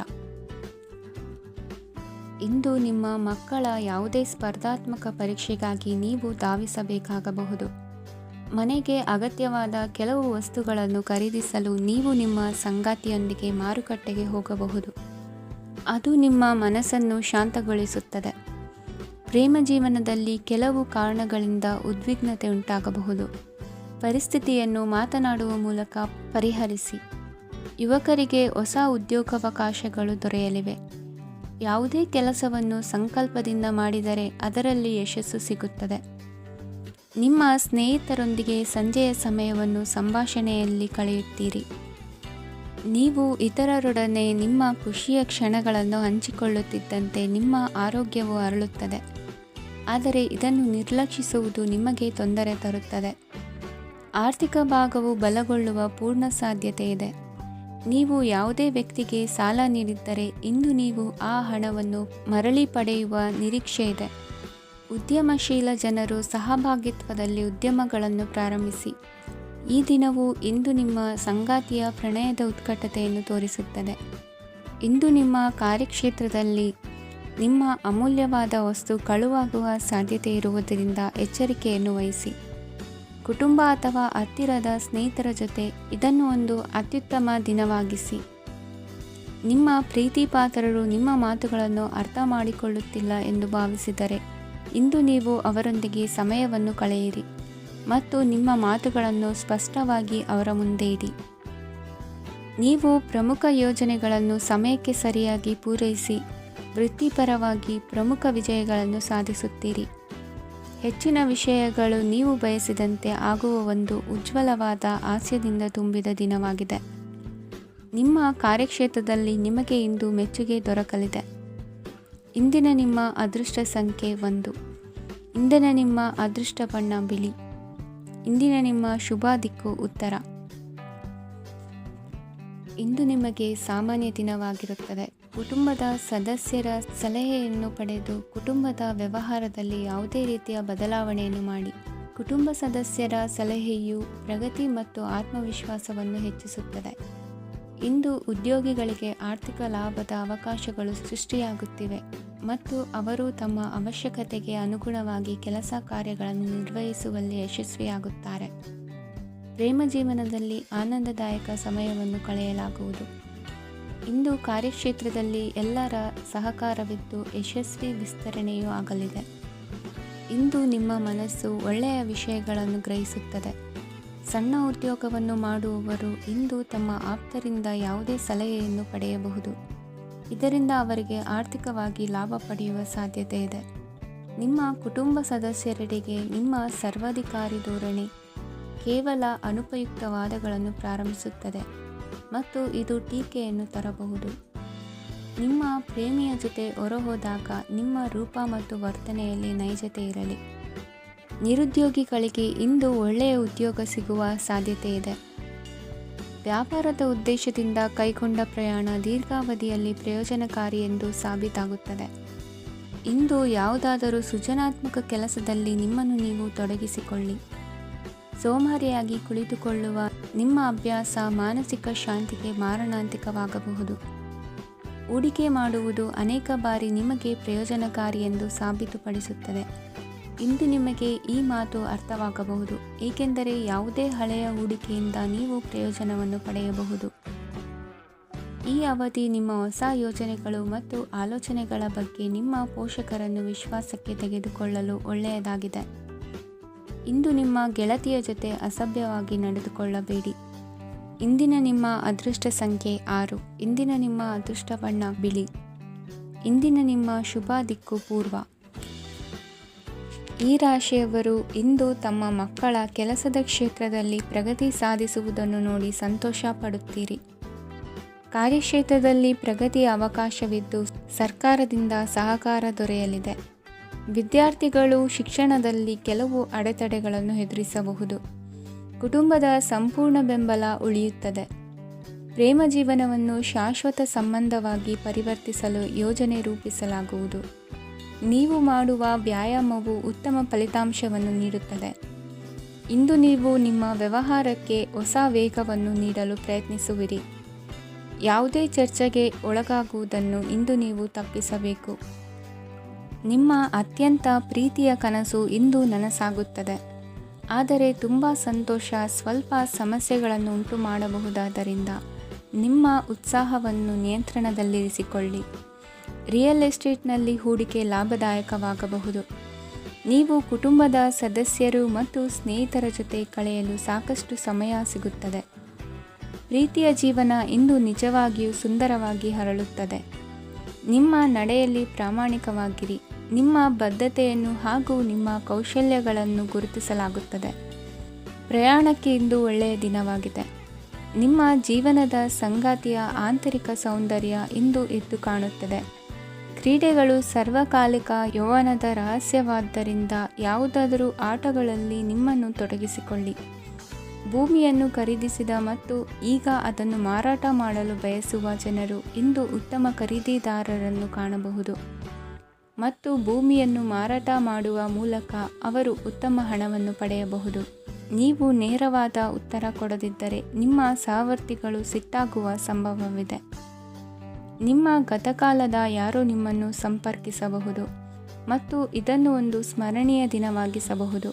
ಇಂದು ನಿಮ್ಮ ಮಕ್ಕಳ ಯಾವುದೇ ಸ್ಪರ್ಧಾತ್ಮಕ ಪರೀಕ್ಷೆಗಾಗಿ ನೀವು ಧಾವಿಸಬೇಕಾಗಬಹುದು. ಮನೆಗೆ ಅಗತ್ಯವಾದ ಕೆಲವು ವಸ್ತುಗಳನ್ನು ಖರೀದಿಸಲು ನೀವು ನಿಮ್ಮ ಸಂಗಾತಿಯೊಂದಿಗೆ ಮಾರುಕಟ್ಟೆಗೆ ಹೋಗಬಹುದು. ಅದು ನಿಮ್ಮ ಮನಸ್ಸನ್ನು ಶಾಂತಗೊಳಿಸುತ್ತದೆ. ಪ್ರೇಮ ಜೀವನದಲ್ಲಿ ಕೆಲವು ಕಾರಣಗಳಿಂದ ಉದ್ವಿಗ್ನತೆ ಉಂಟಾಗಬಹುದು. ಪರಿಸ್ಥಿತಿಯನ್ನು ಮಾತನಾಡುವ ಮೂಲಕ ಪರಿಹರಿಸಿ. ಯುವಕರಿಗೆ ಹೊಸ ಉದ್ಯೋಗಾವಕಾಶಗಳು ದೊರೆಯಲಿವೆ. ಯಾವುದೇ ಕೆಲಸವನ್ನು ಸಂಕಲ್ಪದಿಂದ ಮಾಡಿದರೆ ಅದರಲ್ಲಿ ಯಶಸ್ಸು ಸಿಗುತ್ತದೆ. ನಿಮ್ಮ ಸ್ನೇಹಿತರೊಂದಿಗೆ ಸಂಜೆಯ ಸಮಯವನ್ನು ಸಂಭಾಷಣೆಯಲ್ಲಿ ಕಳೆಯುತ್ತೀರಿ. ನೀವು ಇತರರೊಡನೆ ನಿಮ್ಮ ಖುಷಿಯ ಕ್ಷಣಗಳನ್ನು ಹಂಚಿಕೊಳ್ಳುತ್ತಿದ್ದಂತೆ ನಿಮ್ಮ ಆರೋಗ್ಯವು ಅರಳುತ್ತದೆ. ಆದರೆ ಇದನ್ನು ನಿರ್ಲಕ್ಷಿಸುವುದು ನಿಮಗೆ ತೊಂದರೆ ತರುತ್ತದೆ. ಆರ್ಥಿಕ ಭಾಗವು ಬಲಗೊಳ್ಳುವ ಪೂರ್ಣ ಸಾಧ್ಯತೆ ಇದೆ. ನೀವು ಯಾವುದೇ ವ್ಯಕ್ತಿಗೆ ಸಾಲ ನೀಡಿದ್ದರೆ ಇಂದು ನೀವು ಆ ಹಣವನ್ನು ಮರಳಿ ಪಡೆಯುವ ನಿರೀಕ್ಷೆ ಇದೆ. ಉದ್ಯಮಶೀಲ ಜನರು ಸಹಭಾಗಿತ್ವದಲ್ಲಿ ಉದ್ಯಮಗಳನ್ನು ಪ್ರಾರಂಭಿಸಿ. ಈ ದಿನವು ಇಂದು ನಿಮ್ಮ ಸಂಗಾತಿಯ ಪ್ರಣಯದ ಉತ್ಕಟತೆಯನ್ನು ತೋರಿಸುತ್ತದೆ. ಇಂದು ನಿಮ್ಮ ಕಾರ್ಯಕ್ಷೇತ್ರದಲ್ಲಿ ನಿಮ್ಮ ಅಮೂಲ್ಯವಾದ ವಸ್ತು ಕಳುವಾಗುವ ಸಾಧ್ಯತೆ ಇರುವುದರಿಂದ ಎಚ್ಚರಿಕೆಯನ್ನು ವಹಿಸಿ. ಕುಟುಂಬ ಅಥವಾ ಹತ್ತಿರದ ಸ್ನೇಹಿತರ ಜೊತೆ ಇದನ್ನು ಒಂದು ಅತ್ಯುತ್ತಮ ದಿನವಾಗಿಸಿ. ನಿಮ್ಮ ಪ್ರೀತಿಪಾತ್ರರು ನಿಮ್ಮ ಮಾತುಗಳನ್ನು ಅರ್ಥ ಮಾಡಿಕೊಳ್ಳುತ್ತಿಲ್ಲ ಎಂದು ಭಾವಿಸಿದರೆ ಇಂದು ನೀವು ಅವರೊಂದಿಗೆ ಸಮಯವನ್ನು ಕಳೆಯಿರಿ ಮತ್ತು ನಿಮ್ಮ ಮಾತುಗಳನ್ನು ಸ್ಪಷ್ಟವಾಗಿ ಅವರ ಮುಂದೆ ಇಡಿ. ನೀವು ಪ್ರಮುಖ ಯೋಜನೆಗಳನ್ನು ಸಮಯಕ್ಕೆ ಸರಿಯಾಗಿ ಪೂರೈಸಿ ವೃತ್ತಿಪರವಾಗಿ ಪ್ರಮುಖ ವಿಜಯಗಳನ್ನು ಸಾಧಿಸುತ್ತೀರಿ. ಹೆಚ್ಚಿನ ವಿಷಯಗಳು ನೀವು ಬಯಸಿದಂತೆ ಆಗುವ ಒಂದು ಉಜ್ವಲವಾದ ಹಾಸ್ಯದಿಂದ ತುಂಬಿದ ದಿನವಾಗಿದೆ. ನಿಮ್ಮ ಕಾರ್ಯಕ್ಷೇತ್ರದಲ್ಲಿ ನಿಮಗೆ ಇಂದು ಮೆಚ್ಚುಗೆ ದೊರಕಲಿದೆ. ಇಂದಿನ ನಿಮ್ಮ ಅದೃಷ್ಟ ಸಂಖ್ಯೆ 1. ಇಂದಿನ ನಿಮ್ಮ ಅದೃಷ್ಟ ಬಣ್ಣ ಬಿಳಿ. ಇಂದಿನ ನಿಮ್ಮ ಶುಭ ದಿಕ್ಕು ಉತ್ತರ. ಇಂದು ನಿಮಗೆ ಸಾಮಾನ್ಯ ದಿನವಾಗಿರುತ್ತದೆ. ಕುಟುಂಬದ ಸದಸ್ಯರ ಸಲಹೆಯನ್ನು ಪಡೆದು ಕುಟುಂಬದ ವ್ಯವಹಾರದಲ್ಲಿ ಯಾವುದೇ ರೀತಿಯ ಬದಲಾವಣೆಯನ್ನು ಮಾಡಿ. ಕುಟುಂಬ ಸದಸ್ಯರ ಸಲಹೆಯು ಪ್ರಗತಿ ಮತ್ತು ಆತ್ಮವಿಶ್ವಾಸವನ್ನು ಹೆಚ್ಚಿಸುತ್ತದೆ. ಇಂದು ಉದ್ಯೋಗಿಗಳಿಗೆ ಆರ್ಥಿಕ ಲಾಭದ ಅವಕಾಶಗಳು ಸೃಷ್ಟಿಯಾಗುತ್ತಿವೆ ಮತ್ತು ಅವರು ತಮ್ಮ ಅವಶ್ಯಕತೆಗೆ ಅನುಗುಣವಾಗಿ ಕೆಲಸ ಕಾರ್ಯಗಳನ್ನು ನಿರ್ವಹಿಸುವಲ್ಲಿ ಯಶಸ್ವಿಯಾಗುತ್ತಾರೆ. ಪ್ರೇಮ ಜೀವನದಲ್ಲಿ ಆನಂದದಾಯಕ ಸಮಯವನ್ನು ಕಳೆಯಲಾಗುವುದು. ಇಂದು ಕಾರ್ಯಕ್ಷೇತ್ರದಲ್ಲಿ ಎಲ್ಲರ ಸಹಕಾರವಿದ್ದು ಯಶಸ್ವಿ ವಿಸ್ತರಣೆಯೂ ಆಗಲಿದೆ. ಇಂದು ನಿಮ್ಮ ಮನಸ್ಸು ಒಳ್ಳೆಯ ವಿಷಯಗಳನ್ನು ಗ್ರಹಿಸುತ್ತದೆ. ಸಣ್ಣ ಉದ್ಯೋಗವನ್ನು ಮಾಡುವವರು ಇಂದು ತಮ್ಮ ಆಪ್ತರಿಂದ ಯಾವುದೇ ಸಲಹೆಯನ್ನು ಪಡೆಯಬಹುದು. ಇದರಿಂದ ಅವರಿಗೆ ಆರ್ಥಿಕವಾಗಿ ಲಾಭ ಪಡೆಯುವ ಸಾಧ್ಯತೆ ಇದೆ. ನಿಮ್ಮ ಕುಟುಂಬ ಸದಸ್ಯರೆಡೆಗೆ ನಿಮ್ಮ ಸರ್ವಾಧಿಕಾರಿ ಧೋರಣೆ ಕೇವಲ ಅನುಪಯುಕ್ತ ವಾದಗಳನ್ನು ಪ್ರಾರಂಭಿಸುತ್ತದೆ ಮತ್ತು ಇದು ಟೀಕೆಯನ್ನು ತರಬಹುದು. ನಿಮ್ಮ ಪ್ರೇಮಿಯ ಜೊತೆ ಹೊರಹೋದಾಗ ನಿಮ್ಮ ರೂಪ ಮತ್ತು ವರ್ತನೆಯಲ್ಲಿ ನೈಜತೆ ಇರಲಿ. ನಿರುದ್ಯೋಗಿಗಳಿಗೆ ಇಂದು ಒಳ್ಳೆಯ ಉದ್ಯೋಗ ಸಿಗುವ ಸಾಧ್ಯತೆ ಇದೆ. ವ್ಯಾಪಾರದ ಉದ್ದೇಶದಿಂದ ಕೈಗೊಂಡ ಪ್ರಯಾಣ ದೀರ್ಘಾವಧಿಯಲ್ಲಿ ಪ್ರಯೋಜನಕಾರಿ ಎಂದು ಸಾಬೀತಾಗುತ್ತದೆ. ಇಂದು ಯಾವುದಾದರೂ ಸೃಜನಾತ್ಮಕ ಕೆಲಸದಲ್ಲಿ ನಿಮ್ಮನ್ನು ನೀವು ತೊಡಗಿಸಿಕೊಳ್ಳಿ. ಸೋಮಾರಿಯಾಗಿ ಕುಳಿತುಕೊಳ್ಳುವ ನಿಮ್ಮ ಅಭ್ಯಾಸ ಮಾನಸಿಕ ಶಾಂತಿಗೆ ಮಾರಣಾಂತಿಕವಾಗಬಹುದು. ಹೂಡಿಕೆ ಮಾಡುವುದು ಅನೇಕ ಬಾರಿ ನಿಮಗೆ ಪ್ರಯೋಜನಕಾರಿ ಎಂದು ಸಾಬೀತುಪಡಿಸುತ್ತದೆ. ಇಂದು ನಿಮಗೆ ಈ ಮಾತು ಅರ್ಥವಾಗಬಹುದು, ಏಕೆಂದರೆ ಯಾವುದೇ ಹಳೆಯ ಹೂಡಿಕೆಯಿಂದ ನೀವು ಪ್ರಯೋಜನವನ್ನು ಪಡೆಯಬಹುದು. ಈ ಅವಧಿ ನಿಮ್ಮ ಹೊಸ ಯೋಜನೆಗಳು ಮತ್ತು ಆಲೋಚನೆಗಳ ಬಗ್ಗೆ ನಿಮ್ಮ ಪೋಷಕರನ್ನು ವಿಶ್ವಾಸಕ್ಕೆ ತೆಗೆದುಕೊಳ್ಳಲು ಒಳ್ಳೆಯದಾಗಿದೆ. ಇಂದು ನಿಮ್ಮ ಗೆಳತಿಯ ಜೊತೆ ಅಸಭ್ಯವಾಗಿ ನಡೆದುಕೊಳ್ಳಬೇಡಿ. ಇಂದಿನ ನಿಮ್ಮ ಅದೃಷ್ಟ ಸಂಖ್ಯೆ 6. ಇಂದಿನ ನಿಮ್ಮ ಅದೃಷ್ಟ ಬಣ್ಣ ಬಿಳಿ. ಇಂದಿನ ನಿಮ್ಮ ಶುಭ ದಿಕ್ಕು ಪೂರ್ವ. ಈ ರಾಶಿಯವರು ಇಂದು ತಮ್ಮ ಮಕ್ಕಳ ಕೆಲಸದ ಕ್ಷೇತ್ರದಲ್ಲಿ ಪ್ರಗತಿ ಸಾಧಿಸುವುದನ್ನು ನೋಡಿ ಸಂತೋಷ ಪಡುತ್ತೀರಿ. ಕಾರ್ಯಕ್ಷೇತ್ರದಲ್ಲಿ ಪ್ರಗತಿಯ ಅವಕಾಶವಿದ್ದು ಸರ್ಕಾರದಿಂದ ಸಹಕಾರ ದೊರೆಯಲಿದೆ. ವಿದ್ಯಾರ್ಥಿಗಳು ಶಿಕ್ಷಣದಲ್ಲಿ ಕೆಲವು ಅಡೆತಡೆಗಳನ್ನು ಎದುರಿಸಬಹುದು. ಕುಟುಂಬದ ಸಂಪೂರ್ಣ ಬೆಂಬಲ ಉಳಿಯುತ್ತದೆ. ಪ್ರೇಮ ಜೀವನವನ್ನು ಶಾಶ್ವತ ಸಂಬಂಧವಾಗಿ ಪರಿವರ್ತಿಸಲು ಯೋಜನೆ ರೂಪಿಸಲಾಗುವುದು. ನೀವು ಮಾಡುವ ವ್ಯಾಯಾಮವು ಉತ್ತಮ ಫಲಿತಾಂಶವನ್ನು ನೀಡುತ್ತದೆ. ಇಂದು ನೀವು ನಿಮ್ಮ ವ್ಯವಹಾರಕ್ಕೆ ಹೊಸ ವೇಗವನ್ನು ನೀಡಲು ಪ್ರಯತ್ನಿಸುವಿರಿ. ಯಾವುದೇ ಚರ್ಚೆಗೆ ಒಳಗಾಗುವುದನ್ನು ಇಂದು ನೀವು ತಪ್ಪಿಸಬೇಕು. ನಿಮ್ಮ ಅತ್ಯಂತ ಪ್ರೀತಿಯ ಕನಸು ಇಂದು ನನಸಾಗುತ್ತದೆ. ಆದರೆ ತುಂಬ ಸಂತೋಷ ಸ್ವಲ್ಪ ಸಮಸ್ಯೆಗಳನ್ನು ಉಂಟು ಮಾಡಬಹುದಾದ್ದರಿಂದ ನಿಮ್ಮ ಉತ್ಸಾಹವನ್ನು ನಿಯಂತ್ರಣದಲ್ಲಿರಿಸಿಕೊಳ್ಳಿ. ರಿಯಲ್ ಎಸ್ಟೇಟ್ನಲ್ಲಿ ಹೂಡಿಕೆ ಲಾಭದಾಯಕವಾಗಬಹುದು. ನೀವು ಕುಟುಂಬದ ಸದಸ್ಯರು ಮತ್ತು ಸ್ನೇಹಿತರ ಜೊತೆ ಕಳೆಯಲು ಸಾಕಷ್ಟು ಸಮಯ ಸಿಗುತ್ತದೆ. ಪ್ರೀತಿಯ ಜೀವನ ಇಂದು ನಿಜವಾಗಿಯೂ ಸುಂದರವಾಗಿ ಹರಳುತ್ತದೆ. ನಿಮ್ಮ ನಡೆಯಲ್ಲಿ ಪ್ರಾಮಾಣಿಕವಾಗಿರಿ. ನಿಮ್ಮ ಬದ್ಧತೆಯನ್ನು ಹಾಗೂ ನಿಮ್ಮ ಕೌಶಲ್ಯಗಳನ್ನು ಗುರುತಿಸಲಾಗುತ್ತದೆ. ಪ್ರಯಾಣಕ್ಕೆ ಇಂದು ಒಳ್ಳೆಯ ದಿನವಾಗಿದೆ. ನಿಮ್ಮ ಜೀವನದ ಸಂಗಾತಿಯ ಆಂತರಿಕ ಸೌಂದರ್ಯ ಇಂದು ಎದ್ದು ಕಾಣುತ್ತದೆ. ಕ್ರೀಡೆಗಳು ಸರ್ವಕಾಲಿಕ ಯೌವನದ ರಹಸ್ಯವಾದ್ದರಿಂದ ಯಾವುದಾದರೂ ಆಟಗಳಲ್ಲಿ ನಿಮ್ಮನ್ನು ತೊಡಗಿಸಿಕೊಳ್ಳಿ. ಭೂಮಿಯನ್ನು ಖರೀದಿಸಿದ ಮತ್ತು ಈಗ ಅದನ್ನು ಮಾರಾಟ ಮಾಡಲು ಬಯಸುವ ಜನರು ಇಂದು ಉತ್ತಮ ಖರೀದಿದಾರರನ್ನು ಕಾಣಬಹುದು ಮತ್ತು ಭೂಮಿಯನ್ನು ಮಾರಾಟ ಮಾಡುವ ಮೂಲಕ ಅವರು ಉತ್ತಮ ಹಣವನ್ನು ಪಡೆಯಬಹುದು. ನೀವು ನೇರವಾದ ಉತ್ತರ ಕೊಡದಿದ್ದರೆ ನಿಮ್ಮ ಸಹವರ್ತಿಗಳು ಸಿಟ್ಟಾಗುವ ಸಂಭವವಿದೆ. ನಿಮ್ಮ ಗತಕಾಲದ ಯಾರೋ ನಿಮ್ಮನ್ನು ಸಂಪರ್ಕಿಸಬಹುದು ಮತ್ತು ಇದನ್ನು ಒಂದು ಸ್ಮರಣೀಯ ದಿನವಾಗಿಸಬಹುದು.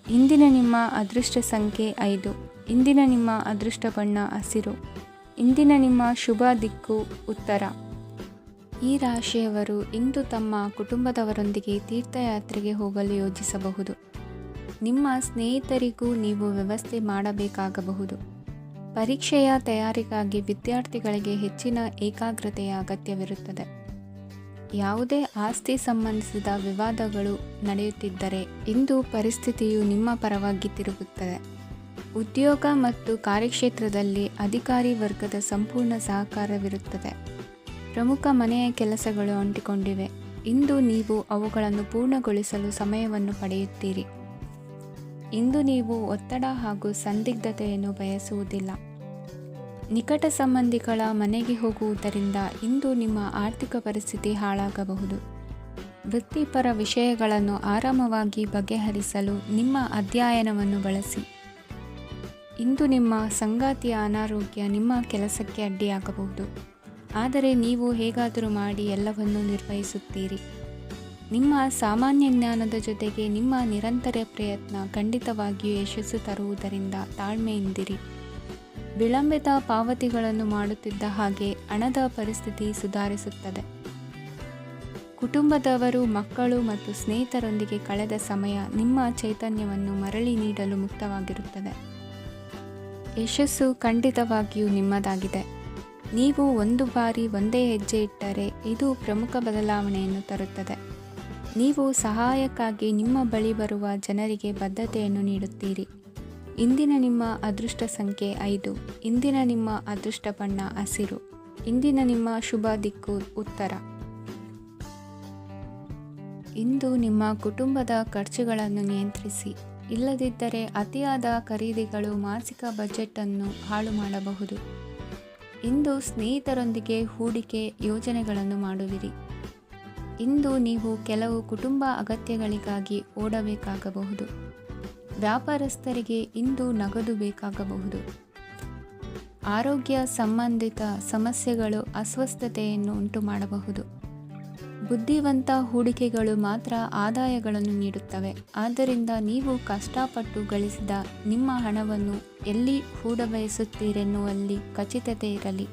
ಇಂದಿನ ನಿಮ್ಮ ಅದೃಷ್ಟ ಸಂಖ್ಯೆ 5. ಇಂದಿನ ನಿಮ್ಮ ಅದೃಷ್ಟ ಬಣ್ಣ ಹಸಿರು. ಇಂದಿನ ನಿಮ್ಮ ಶುಭ ದಿಕ್ಕು ಉತ್ತರ. ಈ ರಾಶಿಯವರು ಇಂದು ತಮ್ಮ ಕುಟುಂಬದವರೊಂದಿಗೆ ತೀರ್ಥಯಾತ್ರೆಗೆ ಹೋಗಲು ಯೋಜಿಸಬಹುದು. ನಿಮ್ಮ ಸ್ನೇಹಿತರಿಗೂ ನೀವು ವ್ಯವಸ್ಥೆ ಮಾಡಬೇಕಾಗಬಹುದು. ಪರೀಕ್ಷೆಯ ತಯಾರಿಗಾಗಿ ವಿದ್ಯಾರ್ಥಿಗಳಿಗೆ ಹೆಚ್ಚಿನ ಏಕಾಗ್ರತೆಯ ಅಗತ್ಯವಿರುತ್ತದೆ. ಯಾವುದೇ ಆಸ್ತಿ ಸಂಬಂಧಿಸಿದ ವಿವಾದಗಳು ನಡೆಯುತ್ತಿದ್ದರೆ ಇಂದು ಪರಿಸ್ಥಿತಿಯು ನಿಮ್ಮ ಪರವಾಗಿ ತಿರುಗುತ್ತದೆ. ಉದ್ಯೋಗ ಮತ್ತು ಕಾರ್ಯಕ್ಷೇತ್ರದಲ್ಲಿ ಅಧಿಕಾರಿ ವರ್ಗದ ಸಂಪೂರ್ಣ ಸಹಕಾರವಿರುತ್ತದೆ. ಪ್ರಮುಖ ಮನೆಯ ಕೆಲಸಗಳು ಅಂಟಿಕೊಂಡಿವೆ. ಇಂದು ನೀವು ಅವುಗಳನ್ನು ಪೂರ್ಣಗೊಳಿಸಲು ಸಮಯವನ್ನು ಪಡೆಯುತ್ತೀರಿ. ಇಂದು ನೀವು ಒತ್ತಡ ಹಾಗೂ ಸಂದಿಗ್ಧತೆಯನ್ನು ಬಯಸುವುದಿಲ್ಲ. ನಿಕಟ ಸಂಬಂಧಿಗಳ ಮನೆಗೆ ಹೋಗುವುದರಿಂದ ಇಂದು ನಿಮ್ಮ ಆರ್ಥಿಕ ಪರಿಸ್ಥಿತಿ ಹಾಳಾಗಬಹುದು. ವೃತ್ತಿಪರ ವಿಷಯಗಳನ್ನು ಆರಾಮವಾಗಿ ಬಗೆಹರಿಸಲು ನಿಮ್ಮ ಅಧ್ಯಯನವನ್ನು ಬಳಸಿ. ಇಂದು ನಿಮ್ಮ ಸಂಗಾತಿಯ ಅನಾರೋಗ್ಯ ನಿಮ್ಮ ಕೆಲಸಕ್ಕೆ ಅಡ್ಡಿಯಾಗಬಹುದು. ಆದರೆ ನೀವು ಹೇಗಾದರೂ ಮಾಡಿ ಎಲ್ಲವನ್ನೂ ನಿರ್ವಹಿಸುತ್ತೀರಿ. ನಿಮ್ಮ ಸಾಮಾನ್ಯ ಜ್ಞಾನದ ಜೊತೆಗೆ ನಿಮ್ಮ ನಿರಂತರ ಪ್ರಯತ್ನ ಖಂಡಿತವಾಗಿಯೂ ಯಶಸ್ಸು ತರುವುದರಿಂದ ತಾಳ್ಮೆಯಿಂದಿರಿ. ವಿಳಂಬಿತ ಪಾವತಿಗಳನ್ನು ಮಾಡುತ್ತಿದ್ದ ಹಾಗೆ ಹಣದ ಪರಿಸ್ಥಿತಿ ಸುಧಾರಿಸುತ್ತದೆ. ಕುಟುಂಬದವರು, ಮಕ್ಕಳು ಮತ್ತು ಸ್ನೇಹಿತರೊಂದಿಗೆ ಕಳೆದ ಸಮಯ ನಿಮ್ಮ ಚೈತನ್ಯವನ್ನು ಮರಳಿ ನೀಡಲು ಮುಕ್ತವಾಗಿರುತ್ತದೆ. ಯಶಸ್ಸು ಖಂಡಿತವಾಗಿಯೂ ನಿಮ್ಮದಾಗಿದೆ. ನೀವು ಒಂದು ಬಾರಿ ಒಂದೇ ಹೆಜ್ಜೆ ಇಟ್ಟರೆ ಇದು ಪ್ರಮುಖ ಬದಲಾವಣೆಯನ್ನು ತರುತ್ತದೆ. ನೀವು ಸಹಾಯಕ್ಕಾಗಿ ನಿಮ್ಮ ಬಳಿ ಬರುವ ಜನರಿಗೆ ಬದ್ಧತೆಯನ್ನು ನೀಡುತ್ತೀರಿ. ಇಂದಿನ ನಿಮ್ಮ ಅದೃಷ್ಟ ಸಂಖ್ಯೆ 5. ಇಂದಿನ ನಿಮ್ಮ ಅದೃಷ್ಟ ಬಣ್ಣ ಹಸಿರು. ಇಂದಿನ ನಿಮ್ಮ ಶುಭ ದಿಕ್ಕು ಉತ್ತರ. ಇಂದು ನಿಮ್ಮ ಕುಟುಂಬದ ಖರ್ಚುಗಳನ್ನು ನಿಯಂತ್ರಿಸಿ. ಇಲ್ಲದಿದ್ದರೆ ಅತಿಯಾದ ಖರೀದಿಗಳು ಮಾಸಿಕ ಬಜೆಟನ್ನು ಹಾಳು ಮಾಡಬಹುದು. ಇಂದು ಸ್ನೇಹಿತರೊಂದಿಗೆ ಹೂಡಿಕೆ ಯೋಜನೆಗಳನ್ನು ಮಾಡುವಿರಿ. ಇಂದು ನೀವು ಕೆಲವು ಕುಟುಂಬ ಅಗತ್ಯಗಳಿಗಾಗಿ ಓಡಬೇಕಾಗಬಹುದು. ವ್ಯಾಪಾರಸ್ಥರಿಗೆ ಇಂದು ನಗದು ಬೇಕಾಗಬಹುದು. ಆರೋಗ್ಯ ಸಂಬಂಧಿತ ಸಮಸ್ಯೆಗಳು ಅಸ್ವಸ್ಥತೆಯನ್ನು ಉಂಟುಮಾಡಬಹುದು. ಬುದ್ಧಿವಂತ ಹೂಡಿಕೆಗಳು ಮಾತ್ರ ಆದಾಯಗಳನ್ನು ನೀಡುತ್ತವೆ. ಆದ್ದರಿಂದ ನೀವು ಕಷ್ಟಪಟ್ಟು ಗಳಿಸಿದ ನಿಮ್ಮ ಹಣವನ್ನು ಎಲ್ಲಿ ಹೂಡಬಯಸುತ್ತೀರೆನ್ನುವಲ್ಲಿ ಖಚಿತತೆ ಇರಲಿ.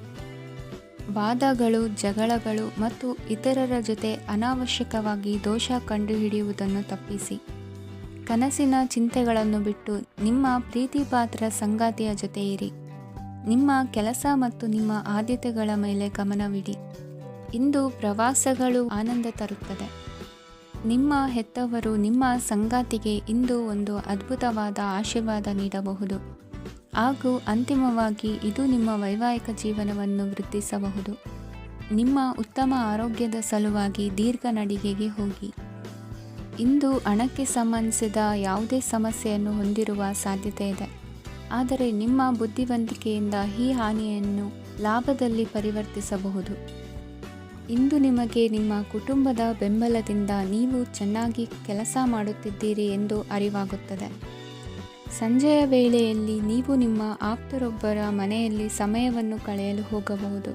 ವಾದಗಳು, ಜಗಳಗಳು ಮತ್ತು ಇತರರ ಜೊತೆ ಅನಾವಶ್ಯಕವಾಗಿ ದೋಷ ಕಂಡುಹಿಡಿಯುವುದನ್ನು ತಪ್ಪಿಸಿ. ಕನಸಿನ ಚಿಂತೆಗಳನ್ನು ಬಿಟ್ಟು ನಿಮ್ಮ ಪ್ರೀತಿಪಾತ್ರ ಸಂಗಾತಿಯ ಜೊತೆ ಇರಿ. ನಿಮ್ಮ ಕೆಲಸ ಮತ್ತು ನಿಮ್ಮ ಆದ್ಯತೆಗಳ ಮೇಲೆ ಗಮನವಿಡಿ. ಇಂದು ಪ್ರವಾಸಗಳು ಆನಂದ ತರುತ್ತದೆ. ನಿಮ್ಮ ಹೆತ್ತವರು ನಿಮ್ಮ ಸಂಗಾತಿಗೆ ಇಂದು ಒಂದು ಅದ್ಭುತವಾದ ಆಶೀರ್ವಾದ ನೀಡಬಹುದು ಹಾಗೂ ಅಂತಿಮವಾಗಿ ಇದು ನಿಮ್ಮ ವೈವಾಹಿಕ ಜೀವನವನ್ನು ವೃದ್ಧಿಸಬಹುದು. ನಿಮ್ಮ ಉತ್ತಮ ಆರೋಗ್ಯದ ಸಲುವಾಗಿ ದೀರ್ಘ ನಡಿಗೆಗೆ ಹೋಗಿ. ಇಂದು ಹಣಕ್ಕೆ ಸಂಬಂಧಿಸಿದ ಯಾವುದೇ ಸಮಸ್ಯೆಯನ್ನು ಹೊಂದಿರುವ ಸಾಧ್ಯತೆ ಇದೆ. ಆದರೆ ನಿಮ್ಮ ಬುದ್ಧಿವಂತಿಕೆಯಿಂದ ಈ ಹಾನಿಯನ್ನು ಲಾಭದಲ್ಲಿ ಪರಿವರ್ತಿಸಬಹುದು. ಇಂದು ನಿಮಗೆ ನಿಮ್ಮ ಕುಟುಂಬದ ಬೆಂಬಲದಿಂದ ನೀವು ಚೆನ್ನಾಗಿ ಕೆಲಸ ಮಾಡುತ್ತಿದ್ದೀರಿ ಎಂದು ಅರಿವಾಗುತ್ತದೆ. ಸಂಜೆಯ ವೇಳೆಯಲ್ಲಿ ನೀವು ನಿಮ್ಮ ಆಪ್ತರೊಬ್ಬರ ಮನೆಯಲ್ಲಿ ಸಮಯವನ್ನು ಕಳೆಯಲು ಹೋಗಬಹುದು.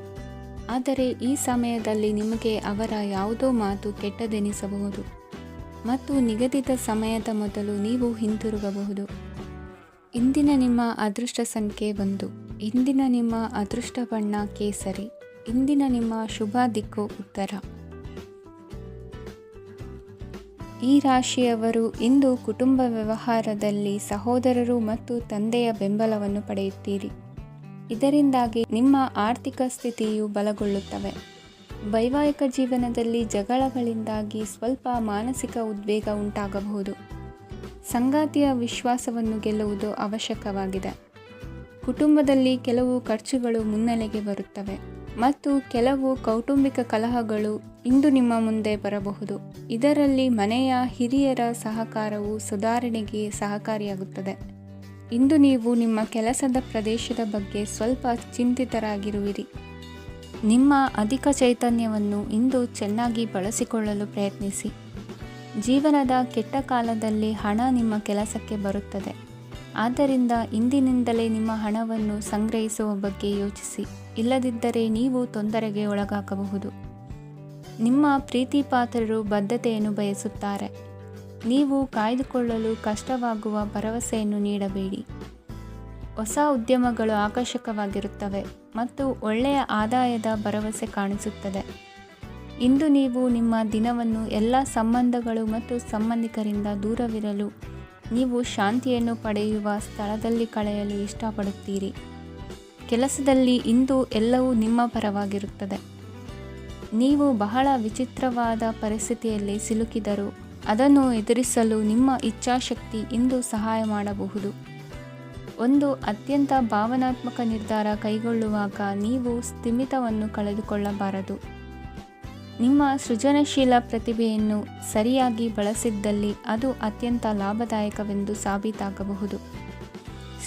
ಆದರೆ ಈ ಸಮಯದಲ್ಲಿ ನಿಮಗೆ ಅವರ ಯಾವುದೋ ಮಾತು ಕೆಟ್ಟದೆನಿಸಬಹುದು ಮತ್ತು ನಿಗದಿತ ಸಮಯದ ಮೊದಲು ನೀವು ಹಿಂತಿರುಗಬಹುದು. ಇಂದಿನ ನಿಮ್ಮ ಅದೃಷ್ಟ ಸಂಖ್ಯೆ 1. ಇಂದಿನ ನಿಮ್ಮ ಅದೃಷ್ಟ ಬಣ್ಣ ಕೇಸರಿ. ಇಂದಿನ ನಿಮ್ಮ ಶುಭ ದಿಕ್ಕು ಉತ್ತರ. ಈ ರಾಶಿಯವರು ಇಂದು ಕುಟುಂಬ ವ್ಯವಹಾರದಲ್ಲಿ ಸಹೋದರರು ಮತ್ತು ತಂದೆಯ ಬೆಂಬಲವನ್ನು ಪಡೆಯುತ್ತೀರಿ. ಇದರಿಂದಾಗಿ ನಿಮ್ಮ ಆರ್ಥಿಕ ಸ್ಥಿತಿಯು ಬಲಗೊಳ್ಳುತ್ತವೆ. ವೈವಾಹಿಕ ಜೀವನದಲ್ಲಿ ಜಗಳಗಳಿಂದಾಗಿ ಸ್ವಲ್ಪ ಮಾನಸಿಕ ಉದ್ವೇಗ ಉಂಟಾಗಬಹುದು. ಸಂಗಾತಿಯ ವಿಶ್ವಾಸವನ್ನು ಗೆಲ್ಲುವುದು ಅವಶ್ಯಕವಾಗಿದೆ. ಕುಟುಂಬದಲ್ಲಿ ಕೆಲವು ಖರ್ಚುಗಳು ಮುನ್ನೆಲೆಗೆ ಬರುತ್ತವೆ ಮತ್ತು ಕೆಲವು ಕೌಟುಂಬಿಕ ಕಲಹಗಳು ಇಂದು ನಿಮ್ಮ ಮುಂದೆ ಬರಬಹುದು. ಇದರಲ್ಲಿ ಮನೆಯ ಹಿರಿಯರ ಸಹಕಾರವು ಸುಧಾರಣೆಗೆ ಸಹಕಾರಿಯಾಗುತ್ತದೆ. ಇಂದು ನೀವು ನಿಮ್ಮ ಕೆಲಸದ ಪ್ರದೇಶದ ಬಗ್ಗೆ ಸ್ವಲ್ಪ ಚಿಂತಿತರಾಗಿರುವಿರಿ. ನಿಮ್ಮ ಅಧಿಕ ಚೈತನ್ಯವನ್ನು ಇಂದು ಚೆನ್ನಾಗಿ ಬಳಸಿಕೊಳ್ಳಲು ಪ್ರಯತ್ನಿಸಿ. ಜೀವನದ ಕೆಟ್ಟ ಕಾಲದಲ್ಲಿ ಹಣ ನಿಮ್ಮ ಕೆಲಸಕ್ಕೆ ಬರುತ್ತದೆ. ಆದ್ದರಿಂದ ಇಂದಿನಿಂದಲೇ ನಿಮ್ಮ ಹಣವನ್ನು ಸಂಗ್ರಹಿಸುವ ಬಗ್ಗೆ ಯೋಚಿಸಿ. ಇಲ್ಲದಿದ್ದರೆ ನೀವು ತೊಂದರೆಗೆ ಒಳಗಾಗಬಹುದು. ನಿಮ್ಮ ಪ್ರೀತಿಪಾತ್ರರು ಬದ್ಧತೆಯನ್ನು ಬಯಸುತ್ತಾರೆ. ನೀವು ಕಾಯ್ದುಕೊಳ್ಳಲು ಕಷ್ಟವಾಗುವ ಭರವಸೆಯನ್ನು ನೀಡಬೇಡಿ. ಹೊಸ ಉದ್ಯಮಗಳು ಆಕರ್ಷಕವಾಗಿರುತ್ತವೆ ಮತ್ತು ಒಳ್ಳೆಯ ಆದಾಯದ ಭರವಸೆ ಕಾಣಿಸುತ್ತದೆ. ಇಂದು ನೀವು ನಿಮ್ಮ ದಿನವನ್ನು ಎಲ್ಲ ಸಂಬಂಧಗಳು ಮತ್ತು ಸಂಬಂಧಿಕರಿಂದ ದೂರವಿರಲು ನೀವು ಶಾಂತಿಯನ್ನು ಪಡೆಯುವ ಸ್ಥಳದಲ್ಲಿ ಕಳೆಯಲು ಇಷ್ಟಪಡುತ್ತೀರಿ. ಕೆಲಸದಲ್ಲಿ ಇಂದು ಎಲ್ಲವೂ ನಿಮ್ಮ ಪರವಾಗಿರುತ್ತದೆ. ನೀವು ಬಹಳ ವಿಚಿತ್ರವಾದ ಪರಿಸ್ಥಿತಿಯಲ್ಲಿ ಸಿಲುಕಿದರೂ ಅದನ್ನು ಎದುರಿಸಲು ನಿಮ್ಮ ಇಚ್ಛಾಶಕ್ತಿ ಇಂದು ಸಹಾಯ ಮಾಡಬಹುದು. ಒಂದು ಅತ್ಯಂತ ಭಾವನಾತ್ಮಕ ನಿರ್ಧಾರ ಕೈಗೊಳ್ಳುವಾಗ ನೀವು ಸ್ಥಿಮಿತವನ್ನು ಕಳೆದುಕೊಳ್ಳಬಾರದು. ನಿಮ್ಮ ಸೃಜನಶೀಲ ಪ್ರತಿಭೆಯನ್ನು ಸರಿಯಾಗಿ ಬಳಸಿದ್ದಲ್ಲಿ ಅದು ಅತ್ಯಂತ ಲಾಭದಾಯಕವೆಂದು ಸಾಬೀತಾಗಬಹುದು.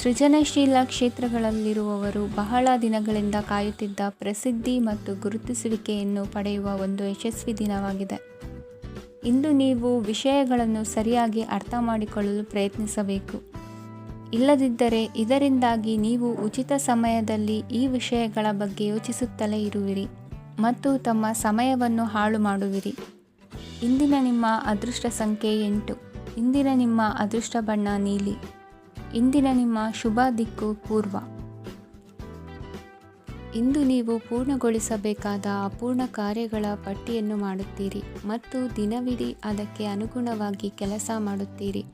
ಸೃಜನಶೀಲ ಕ್ಷೇತ್ರಗಳಲ್ಲಿರುವವರು ಬಹಳ ದಿನಗಳಿಂದ ಕಾಯುತ್ತಿದ್ದ ಪ್ರಸಿದ್ಧಿ ಮತ್ತು ಗುರುತಿಸುವಿಕೆಯನ್ನು ಪಡೆಯುವ ಒಂದು ಯಶಸ್ವಿ ದಿನವಾಗಿದೆ. ಇಂದು ನೀವು ವಿಷಯಗಳನ್ನು ಸರಿಯಾಗಿ ಅರ್ಥ ಮಾಡಿಕೊಳ್ಳಲು ಪ್ರಯತ್ನಿಸಬೇಕು. ಇಲ್ಲದಿದ್ದರೆ ಇದರಿಂದಾಗಿ ನೀವು ಉಚಿತ ಸಮಯದಲ್ಲಿ ಈ ವಿಷಯಗಳ ಬಗ್ಗೆ ಯೋಚಿಸುತ್ತಲೇ ಇರುವಿರಿ ಮತ್ತು ತಮ್ಮ ಸಮಯವನ್ನು ಹಾಳು ಮಾಡುವಿರಿ. ಇಂದಿನ ನಿಮ್ಮ ಅದೃಷ್ಟ ಸಂಖ್ಯೆ 8. ಇಂದಿನ ನಿಮ್ಮ ಅದೃಷ್ಟ ಬಣ್ಣ ನೀಲಿ. ಇಂದಿನ ನಿಮ್ಮ ಶುಭ ದಿಕ್ಕು ಪೂರ್ವ. ಇಂದು ನೀವು ಪೂರ್ಣಗೊಳಿಸಬೇಕಾದ ಅಪೂರ್ಣ ಕಾರ್ಯಗಳ ಪಟ್ಟಿಯನ್ನು ಮಾಡುತ್ತೀರಿ ಮತ್ತು ದಿನವಿಡೀ ಅದಕ್ಕೆ ಅನುಗುಣವಾಗಿ ಕೆಲಸ ಮಾಡುತ್ತೀರಿ.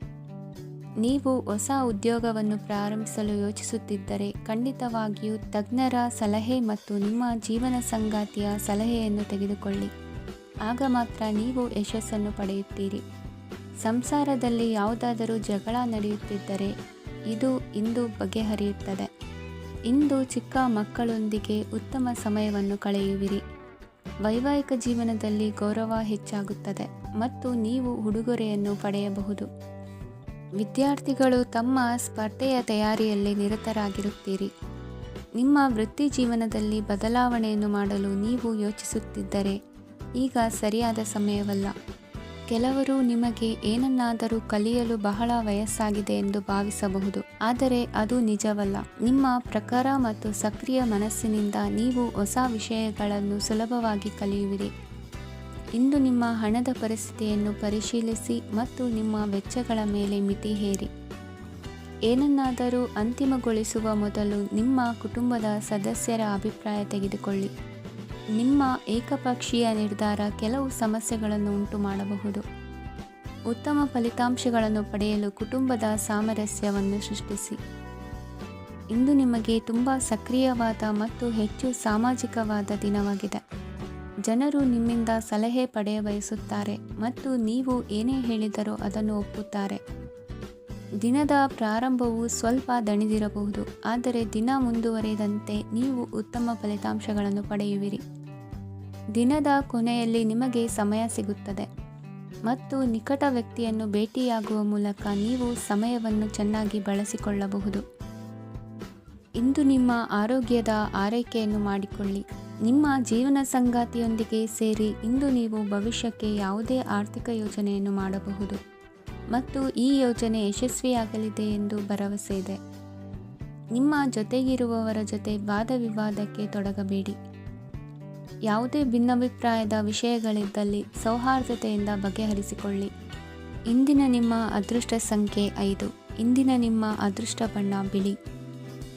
ನೀವು ಹೊಸ ಉದ್ಯೋಗವನ್ನು ಪ್ರಾರಂಭಿಸಲು ಯೋಚಿಸುತ್ತಿದ್ದರೆ ಖಂಡಿತವಾಗಿಯೂ ತಜ್ಞರ ಸಲಹೆ ಮತ್ತು ನಿಮ್ಮ ಜೀವನ ಸಂಗಾತಿಯ ಸಲಹೆಯನ್ನು ತೆಗೆದುಕೊಳ್ಳಿ. ಆಗ ಮಾತ್ರ ನೀವು ಯಶಸ್ಸನ್ನು ಪಡೆಯುತ್ತೀರಿ. ಸಂಸಾರದಲ್ಲಿ ಯಾವುದಾದರೂ ಜಗಳ ನಡೆಯುತ್ತಿದ್ದರೆ ಇದು ಇಂದು ಬಗೆಹರಿಯುತ್ತದೆ. ಇಂದು ಚಿಕ್ಕ ಮಕ್ಕಳೊಂದಿಗೆ ಉತ್ತಮ ಸಮಯವನ್ನು ಕಳೆಯುವಿರಿ. ವೈವಾಹಿಕ ಜೀವನದಲ್ಲಿ ಗೌರವ ಹೆಚ್ಚಾಗುತ್ತದೆ ಮತ್ತು ನೀವು ಉಡುಗೊರೆಯನ್ನು ಪಡೆಯಬಹುದು. ವಿದ್ಯಾರ್ಥಿಗಳು ತಮ್ಮ ಸ್ಪರ್ಧೆಯ ತಯಾರಿಯಲ್ಲಿ ನಿರತರಾಗಿರುತ್ತೀರಿ. ನಿಮ್ಮ ವೃತ್ತಿ ಜೀವನದಲ್ಲಿ ಬದಲಾವಣೆಯನ್ನು ಮಾಡಲು ನೀವು ಯೋಚಿಸುತ್ತಿದ್ದರೆ ಈಗ ಸರಿಯಾದ ಸಮಯವಲ್ಲ. ಕೆಲವರು ನಿಮಗೆ ಏನನ್ನಾದರೂ ಕಲಿಯಲು ಬಹಳ ವಯಸ್ಸಾಗಿದೆ ಎಂದು ಭಾವಿಸಬಹುದು, ಆದರೆ ಅದು ನಿಜವಲ್ಲ. ನಿಮ್ಮ ಪ್ರಖರ ಮತ್ತು ಸಕ್ರಿಯ ಮನಸ್ಸಿನಿಂದ ನೀವು ಹೊಸ ವಿಷಯಗಳನ್ನು ಸುಲಭವಾಗಿ ಕಲಿಯುವಿರಿ. ಇಂದು ನಿಮ್ಮ ಹಣದ ಪರಿಸ್ಥಿತಿಯನ್ನು ಪರಿಶೀಲಿಸಿ ಮತ್ತು ನಿಮ್ಮ ವೆಚ್ಚಗಳ ಮೇಲೆ ಮಿತಿ ಹೇರಿ. ಏನನ್ನಾದರೂ ಅಂತಿಮಗೊಳಿಸುವ ಮೊದಲು ನಿಮ್ಮ ಕುಟುಂಬದ ಸದಸ್ಯರ ಅಭಿಪ್ರಾಯ ತೆಗೆದುಕೊಳ್ಳಿ. ನಿಮ್ಮ ಏಕಪಕ್ಷೀಯ ನಿರ್ಧಾರ ಕೆಲವು ಸಮಸ್ಯೆಗಳನ್ನು ಉಂಟು ಮಾಡಬಹುದು. ಉತ್ತಮ ಫಲಿತಾಂಶಗಳನ್ನು ಪಡೆಯಲು ಕುಟುಂಬದ ಸಾಮರಸ್ಯವನ್ನು ಸೃಷ್ಟಿಸಿ. ಇಂದು ನಿಮಗೆ ತುಂಬ ಸಕ್ರಿಯವಾದ ಮತ್ತು ಹೆಚ್ಚು ಸಾಮಾಜಿಕವಾದ ದಿನವಾಗಿದೆ. ಜನರು ನಿಮ್ಮಿಂದ ಸಲಹೆ ಪಡೆಯಬಯಸುತ್ತಾರೆ ಮತ್ತು ನೀವು ಏನೇ ಹೇಳಿದರೂ ಅದನ್ನು ಒಪ್ಪುತ್ತಾರೆ. ದಿನದ ಪ್ರಾರಂಭವು ಸ್ವಲ್ಪ ದಣಿದಿರಬಹುದು, ಆದರೆ ದಿನ ಮುಂದುವರಿದಂತೆ ನೀವು ಉತ್ತಮ ಫಲಿತಾಂಶಗಳನ್ನು ಪಡೆಯುವಿರಿ. ದಿನದ ಕೊನೆಯಲ್ಲಿ ನಿಮಗೆ ಸಮಯ ಸಿಗುತ್ತದೆ. ಮತ್ತು ನಿಕಟ ವ್ಯಕ್ತಿಯನ್ನು ಭೇಟಿಯಾಗುವ ಮೂಲಕ ನೀವು ಸಮಯವನ್ನು ಚೆನ್ನಾಗಿ ಬಳಸಿಕೊಳ್ಳಬಹುದು. ಇಂದು ನಿಮ್ಮ ಆರೋಗ್ಯದ ಆರೈಕೆಯನ್ನು ಮಾಡಿಕೊಳ್ಳಿ. ನಿಮ್ಮ ಜೀವನ ಸಂಗಾತಿಯೊಂದಿಗೆ ಸೇರಿ ಇಂದು ನೀವು ಭವಿಷ್ಯಕ್ಕೆ ಯಾವುದೇ ಆರ್ಥಿಕ ಯೋಜನೆಯನ್ನು ಮಾಡಬಹುದು ಮತ್ತು ಈ ಯೋಜನೆ ಯಶಸ್ವಿಯಾಗಲಿದೆ ಎಂದು ಭರವಸೆ ಇದೆ. ನಿಮ್ಮ ಜೊತೆಗಿರುವವರ ಜೊತೆ ವಾದವಿವಾದಕ್ಕೆ ತೊಡಗಬೇಡಿ. ಯಾವುದೇ ಭಿನ್ನಾಭಿಪ್ರಾಯದ ವಿಷಯಗಳಿದ್ದಲ್ಲಿ ಸೌಹಾರ್ದತೆಯಿಂದ ಬಗೆಹರಿಸಿಕೊಳ್ಳಿ. ಇಂದಿನ ನಿಮ್ಮ ಅದೃಷ್ಟ ಸಂಖ್ಯೆ 5. ಇಂದಿನ ನಿಮ್ಮ ಅದೃಷ್ಟ ಬಣ್ಣ ಬಿಳಿ.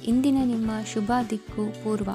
ಇಂದಿನ ನಿಮ್ಮ ಶುಭ ದಿಕ್ಕು ಪೂರ್ವ.